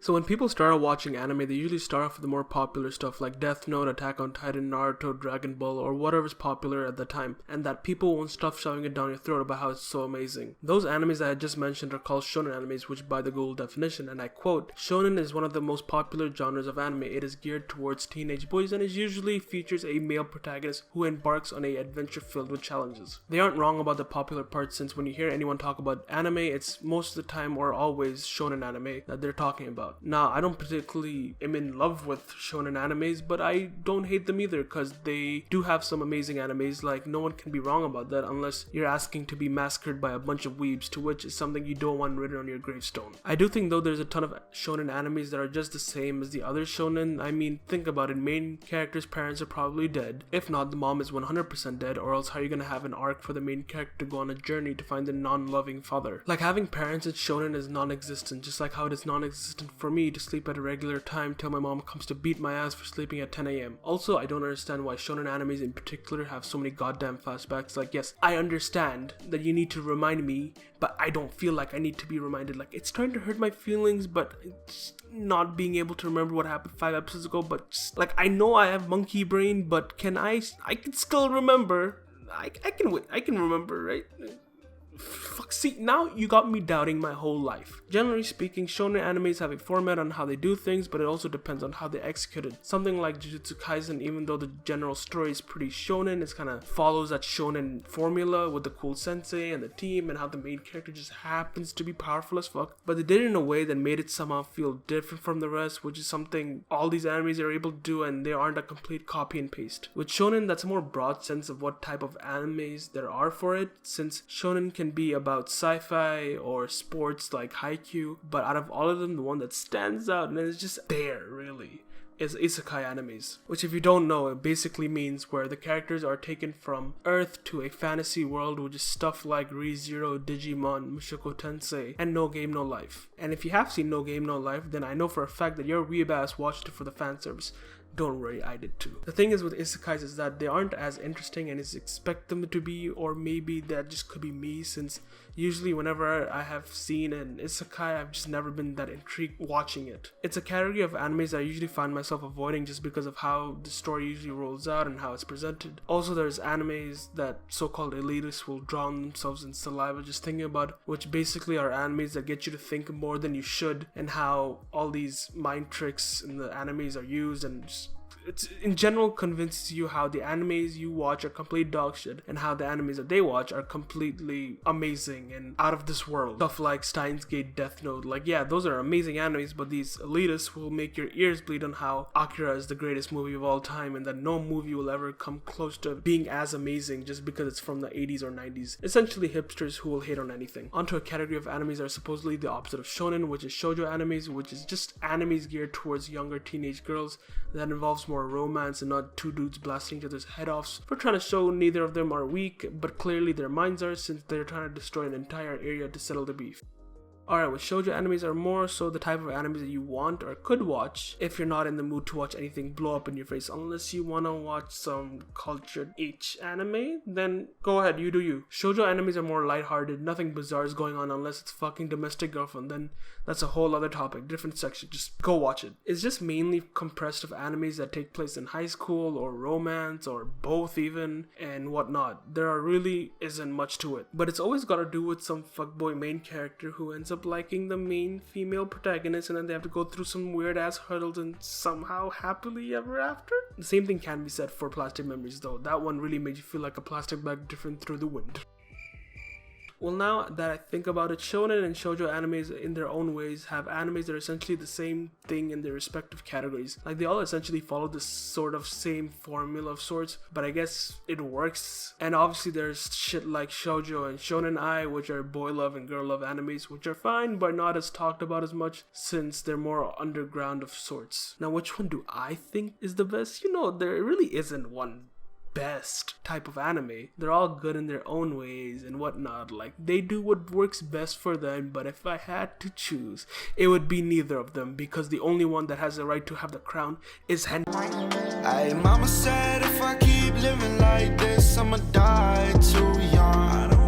So when people start watching anime, they usually start off with the more popular stuff like Death Note, Attack on Titan, Naruto, Dragon Ball, or whatever's popular at the time, and that people won't stop shoving it down your throat about how it's so amazing. Those animes that I just mentioned are called shounen animes, which by the Google definition, and I quote, "Shounen is one of the most popular genres of anime. It is geared towards teenage boys and it usually features a male protagonist who embarks on an adventure filled with challenges." They aren't wrong about the popular part, since when you hear anyone talk about anime, it's most of the time or always shounen anime that they're talking about. Now, I don't particularly am in love with shounen animes, but I don't hate them either, because they do have some amazing animes. Like, no one can be wrong about that unless you're asking to be massacred by a bunch of weebs, to which is something you don't want written on your gravestone. I do think though there's a ton of shounen animes that are just the same as the other shounen. I mean, think about it, main character's parents are probably dead. If not, the mom is 100% dead, or else how are you gonna have an arc for the main character to go on a journey to find a non-loving father? Like, having parents in shounen is non-existent, just like how it is non-existent for me to sleep at a regular time till my mom comes to beat my ass for sleeping at 10 a.m. Also, I don't understand why shounen animes in particular have so many goddamn flashbacks. Like, yes, I understand that you need to remind me, but I don't feel like I need to be reminded. Like, it's trying to hurt my feelings, but it's not being able to remember what happened 5 episodes ago. But just, like, I know I have monkey brain, but I can still remember. I can remember, right? Fuck, see, now you got me doubting my whole life. Generally speaking, shounen animes have a format on how they do things, but it also depends on how they execute it. Something like Jujutsu Kaisen, even though the general story is pretty shonen, it kind of follows that shonen formula with the cool sensei and the team and how the main character just happens to be powerful as fuck, but they did it in a way that made it somehow feel different from the rest, which is something all these animes are able to do, and they aren't a complete copy and paste. With shonen, that's a more broad sense of what type of animes there are for it, since shonen can be about sci-fi or sports like Haikyuu, but out of all of them, the one that stands out and is just there really is isekai animes, which, if you don't know, it basically means where the characters are taken from Earth to a fantasy world, which is stuff like Re:Zero, Digimon, Mushoku Tensei, and No Game No Life. And if you have seen No Game No Life, then I know for a fact that your weeb ass watched it for the fan service. Don't worry, I did too. The thing is with isekais is that they aren't as interesting as you expect them to be, or maybe that just could be me, since usually whenever I have seen an isekai, I've just never been that intrigued watching it. It's a category of animes I usually find myself avoiding just because of how the story usually rolls out and how it's presented. Also, there's animes that so-called elitists will drown themselves in saliva just thinking about, which basically are animes that get you to think more than you should, and how all these mind tricks in the animes are used, and it's in general convinces you how the animes you watch are complete dog shit, and how the animes that they watch are completely amazing and out of this world. Stuff like Steins Gate, Death Note, like, yeah, those are amazing animes, but these elitists will make your ears bleed on how Akira is the greatest movie of all time, and that no movie will ever come close to being as amazing just because it's from the 80s or 90s. Essentially hipsters who will hate on anything. Onto a category of animes that are supposedly the opposite of shonen, which is shoujo animes, which is just animes geared towards younger teenage girls that involves more romance and not two dudes blasting each other's head offs for trying to show neither of them are weak, but clearly their minds are, since they're trying to destroy an entire area to settle the beef. Alright, with shoujo animes are more so the type of animes that you want or could watch if you're not in the mood to watch anything blow up in your face. Unless you want to watch some cultured H anime, then go ahead, you do you. Shoujo animes are more lighthearted, nothing bizarre is going on unless it's fucking domestic girlfriend, then that's a whole other topic, different section, just go watch it. It's just mainly compressed of animes that take place in high school or romance or both even and whatnot. There really isn't much to it, but it's always got to do with some fuckboy main character who ends up liking the main female protagonist, and then they have to go through some weird ass hurdles and somehow happily ever after. The same thing can be said for Plastic Memories though. That one really made you feel like a plastic bag drifting through the wind. Well, now that I think about it, shonen and shoujo animes in their own ways have animes that are essentially the same thing in their respective categories. Like, they all essentially follow this sort of same formula of sorts, but I guess it works. And obviously there's shit like shoujo and shonen ai, which are boy love and girl love animes, which are fine but not as talked about as much since they're more underground of sorts. Now, which one do I think is the best? You know, there really isn't one best type of anime. They're all good in their own ways and whatnot. Like, they do what works best for them, but if I had to choose, it would be neither of them, because the only one that has the right to have the crown is hentai. Hey, mama said if I keep living like this, I'ma die too young.